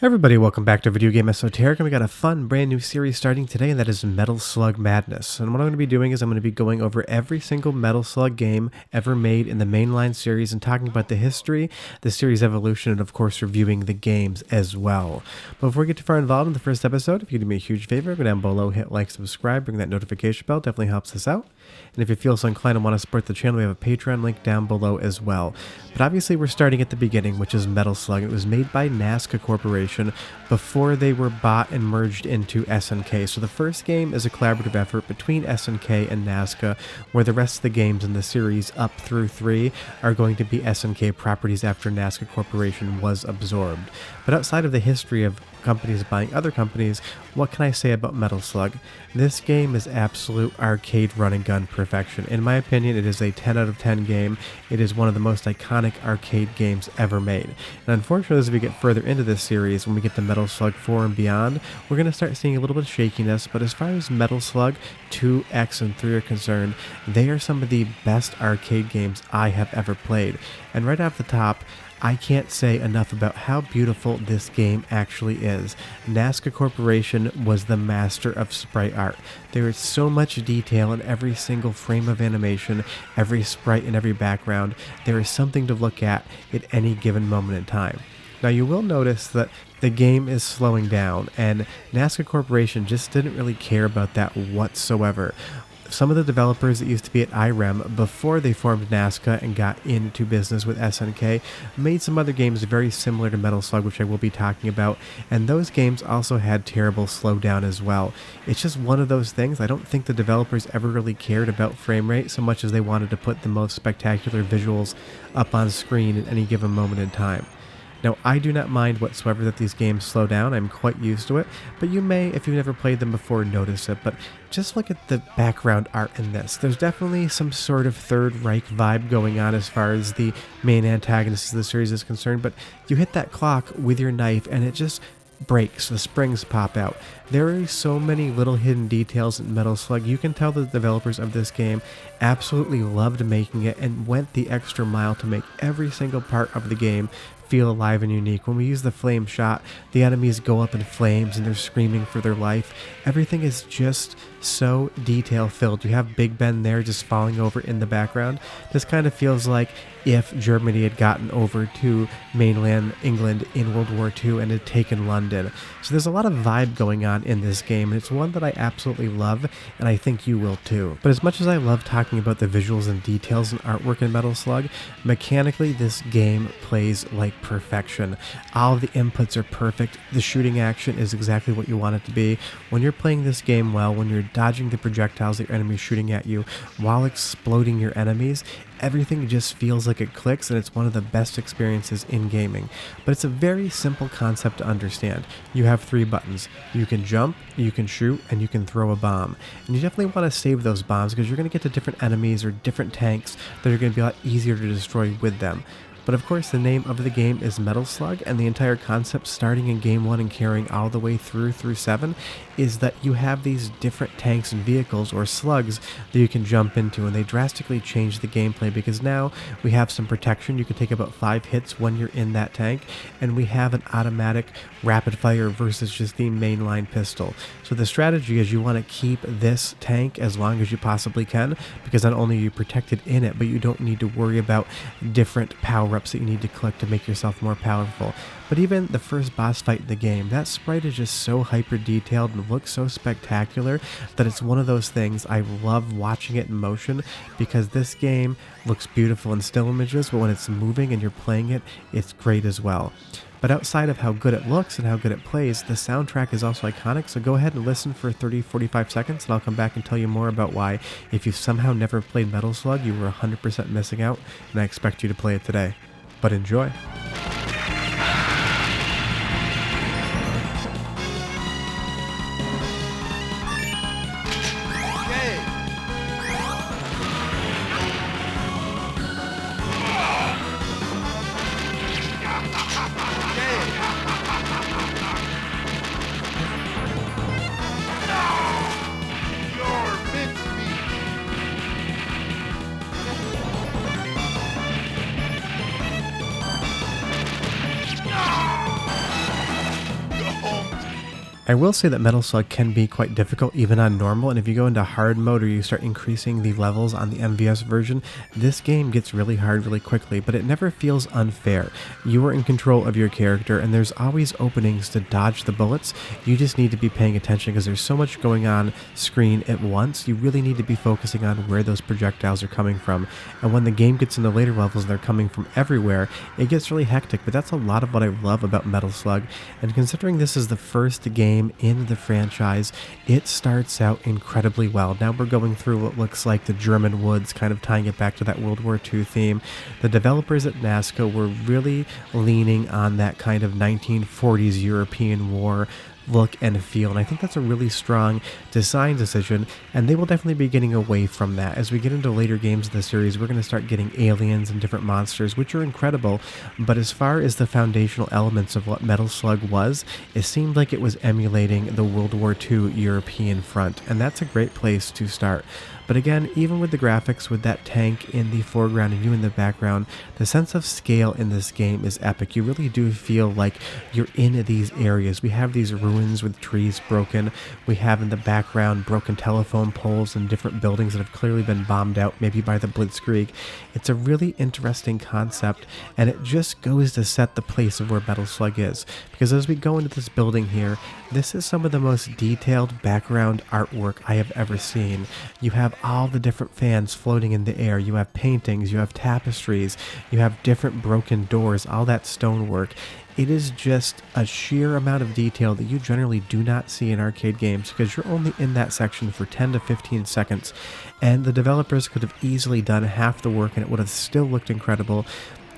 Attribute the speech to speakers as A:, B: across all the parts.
A: Everybody, welcome back to Video Game Esoteric, and we got a fun brand new series starting today, and that is Metal Slug Madness. And what I'm going to be doing is I'm going to be going over every single Metal Slug game ever made in the mainline series and talking about the history, the series evolution, and of course reviewing the games as well. But before we get too far involved in the first episode, if you could do me a huge favor, go down below, hit like, subscribe, ring that notification bell, definitely helps us out. And if you feel so inclined and want to support the channel, we have a Patreon link down below as well. But obviously we're starting at the beginning, which is Metal Slug. It was made by Nazca Corporation before they were bought and merged into SNK. So the first game is a collaborative effort between SNK and Nazca, where the rest of the games in the series up through 3 are going to be SNK properties after Nazca Corporation was absorbed. But outside of the history of companies buying other companies, what can I say about Metal Slug? This game is absolute arcade run and gun perfection. In my opinion, it is a 10 out of 10 game. It is one of the most iconic arcade games ever made. And unfortunately, as we get further into this series, when we get to Metal Slug 4 and beyond, we're going to start seeing a little bit of shakiness. But as far as Metal Slug 2, X, and 3 are concerned, they are some of the best arcade games I have ever played. And right off the top, I can't say enough about how beautiful this game actually is. Nazca Corporation was the master of sprite art. There is so much detail in every single frame of animation, every sprite and every background. There is something to look at any given moment in time. Now you will notice that the game is slowing down, and Nazca Corporation just didn't really care about that whatsoever. Some of the developers that used to be at IREM before they formed Nazca and got into business with SNK made some other games very similar to Metal Slug, which I will be talking about, and those games also had terrible slowdown as well. It's just one of those things. I don't think the developers ever really cared about frame rate so much as they wanted to put the most spectacular visuals up on screen at any given moment in time. Now, I do not mind whatsoever that these games slow down. I'm quite used to it, but you may, if you've never played them before, notice it. But just look at the background art in this. There's definitely some sort of Third Reich vibe going on as far as the main antagonist of the series is concerned, but you hit that clock with your knife and it just breaks, the springs pop out. There are so many little hidden details in Metal Slug. You can tell the developers of this game absolutely loved making it and went the extra mile to make every single part of the game feel alive and unique. When we use the flame shot, the enemies go up in flames and they're screaming for their life. Everything is just so detail filled. You have Big Ben there just falling over in the background. This kind of feels like if Germany had gotten over to mainland England in World War II and had taken London. So there's a lot of vibe going on in this game, and it's one that I absolutely love, and I think you will too. But as much as I love talking about the visuals and details and artwork in Metal Slug, mechanically this game plays like perfection. All of the inputs are perfect. The shooting action is exactly what you want it to be. When you're playing this game well, when you're dodging the projectiles that your enemy is shooting at you while exploding your enemies, everything just feels like it clicks, and it's one of the best experiences in gaming. But it's a very simple concept to understand. You have 3 buttons. You can jump, you can shoot, and you can throw a bomb. And you definitely want to save those bombs because you're going to get to different enemies or different tanks that are going to be a lot easier to destroy with them. But of course, the name of the game is Metal Slug, and the entire concept starting in Game 1 and carrying all the way through 7 is that you have these different tanks and vehicles, or slugs, that you can jump into, and they drastically change the gameplay because now we have some protection. You can take about 5 hits when you're in that tank, and we have an automatic rapid fire versus just the mainline pistol. So the strategy is you want to keep this tank as long as you possibly can, because not only are you protected in it, but you don't need to worry about different power-ups that you need to collect to make yourself more powerful. But even the first boss fight in the game, that sprite is just so hyper detailed and looks so spectacular that it's one of those things. I love watching it in motion because this game looks beautiful in still images, but when it's moving and you're playing it, it's great as well. But outside of how good it looks and how good it plays, the soundtrack is also iconic, so go ahead and listen for 30-45 seconds and I'll come back and tell you more about why, if you've somehow never played Metal Slug, you were 100% missing out, and I expect you to play it today. But enjoy! I will say that Metal Slug can be quite difficult even on normal, and if you go into hard mode or you start increasing the levels on the MVS version, this game gets really hard really quickly, but it never feels unfair. You are in control of your character and there's always openings to dodge the bullets. You just need to be paying attention because there's so much going on screen at once. You really need to be focusing on where those projectiles are coming from, and when the game gets into later levels and they're coming from everywhere, it gets really hectic, but that's a lot of what I love about Metal Slug. And considering this is the first game in the franchise, it starts out incredibly well. Now we're going through what looks like the German woods, kind of tying it back to that World War II theme. The developers at NASCO were really leaning on that kind of 1940s European war look and feel, and I think that's a really strong design decision, and they will definitely be getting away from that. As we get into later games of the series, we're going to start getting aliens and different monsters, which are incredible, but as far as the foundational elements of what Metal Slug was, it seemed like it was emulating the World War II European front, and that's a great place to start. But again, even with the graphics, with that tank in the foreground and you in the background, the sense of scale in this game is epic. You really do feel like you're in these areas. We have these ruins with trees broken. We have in the background broken telephone poles and different buildings that have clearly been bombed out, maybe by the Blitzkrieg. It's a really interesting concept, and it just goes to set the place of where Metal Slug is. Because as we go into this building here, this is some of the most detailed background artwork I have ever seen. You have all the different fans floating in the air, you have paintings, you have tapestries, you have different broken doors, all that stonework. It is just a sheer amount of detail that you generally do not see in arcade games because you're only in that section for 10 to 15 seconds, and the developers could have easily done half the work and it would have still looked incredible.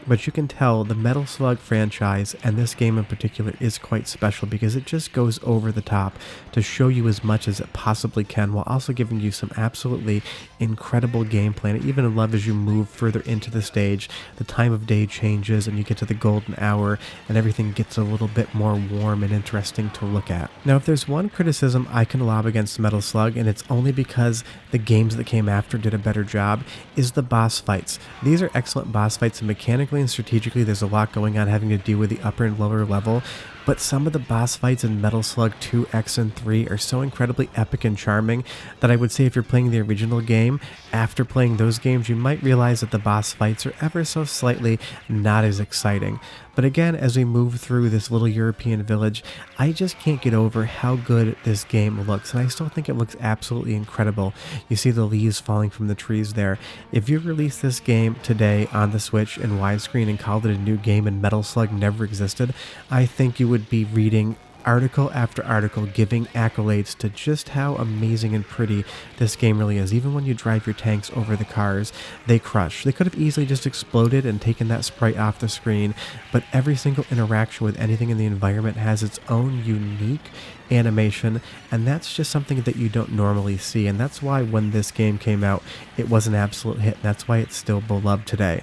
A: But you can tell the Metal Slug franchise, and this game in particular, is quite special because it just goes over the top to show you as much as it possibly can while also giving you some absolutely incredible gameplay. And I even love as you move further into the stage, the time of day changes and you get to the golden hour and everything gets a little bit more warm and interesting to look at. Now, if there's one criticism I can lob against Metal Slug, and it's only because the games that came after did a better job, is the boss fights. These are excellent boss fights, and mechanically and strategically there's a lot going on having to do with the upper and lower level, but some of the boss fights in Metal Slug 2X and 3 are so incredibly epic and charming that I would say if you're playing the original game, after playing those games you might realize that the boss fights are ever so slightly not as exciting. But again, as we move through this little European village, I just can't get over how good this game looks, and I still think it looks absolutely incredible. You see the leaves falling from the trees there. If you release this game today on the Switch in widescreen and called it a new game and Metal Slug never existed, I think you would be reading article after article giving accolades to just how amazing and pretty this game really is. Even when you drive your tanks over the cars, they crush. They could have easily just exploded and taken that sprite off the screen, but every single interaction with anything in the environment has its own unique animation, and that's just something that you don't normally see, and that's why when this game came out, it was an absolute hit, and that's why it's still beloved today.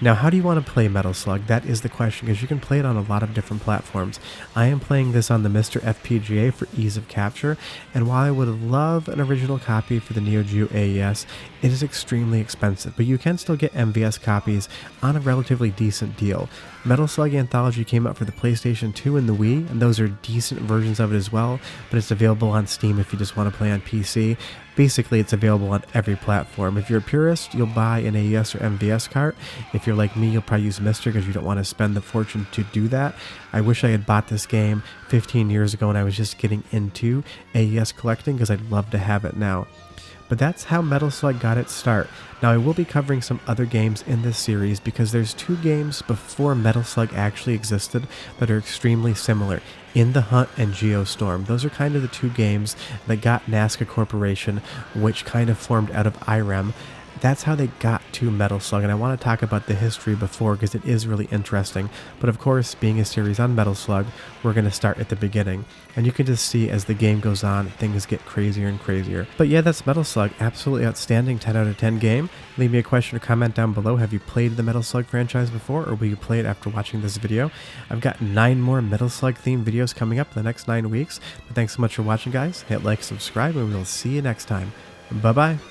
A: Now, how do you want to play Metal Slug? That is the question, because you can play it on a lot of different platforms. I am playing this on the Mr. FPGA for ease of capture, and while I would love an original copy for the Neo Geo AES, it is extremely expensive, but you can still get MVS copies on a relatively decent deal. Metal Slug Anthology came out for the PlayStation 2 and the Wii, and those are decent versions of it as well, but it's available on Steam if you just want to play on PC. Basically, it's available on every platform. If you're a purist, you'll buy an AES or MVS cart. If you're like me, you'll probably use Mr. because you don't want to spend the fortune to do that. I wish I had bought this game 15 years ago and I was just getting into AES collecting because I'd love to have it now. But that's how Metal Slug got its start. Now, I will be covering some other games in this series because there's two games before Metal Slug actually existed that are extremely similar. In the Hunt and Geostorm. Those are kind of the two games that got NASCO Corporation, which kind of formed out of IREM. That's how they got to Metal Slug, and I want to talk about the history before because it is really interesting. But of course, being a series on Metal Slug, we're going to start at the beginning. And you can just see as the game goes on, things get crazier and crazier. But yeah, that's Metal Slug. Absolutely outstanding 10 out of 10 game. Leave me a question or comment down below. Have you played the Metal Slug franchise before, or will you play it after watching this video? I've got 9 more Metal Slug themed videos coming up in the next 9 weeks. But thanks so much for watching, guys. Hit like, subscribe, and we'll see you next time. Bye-bye.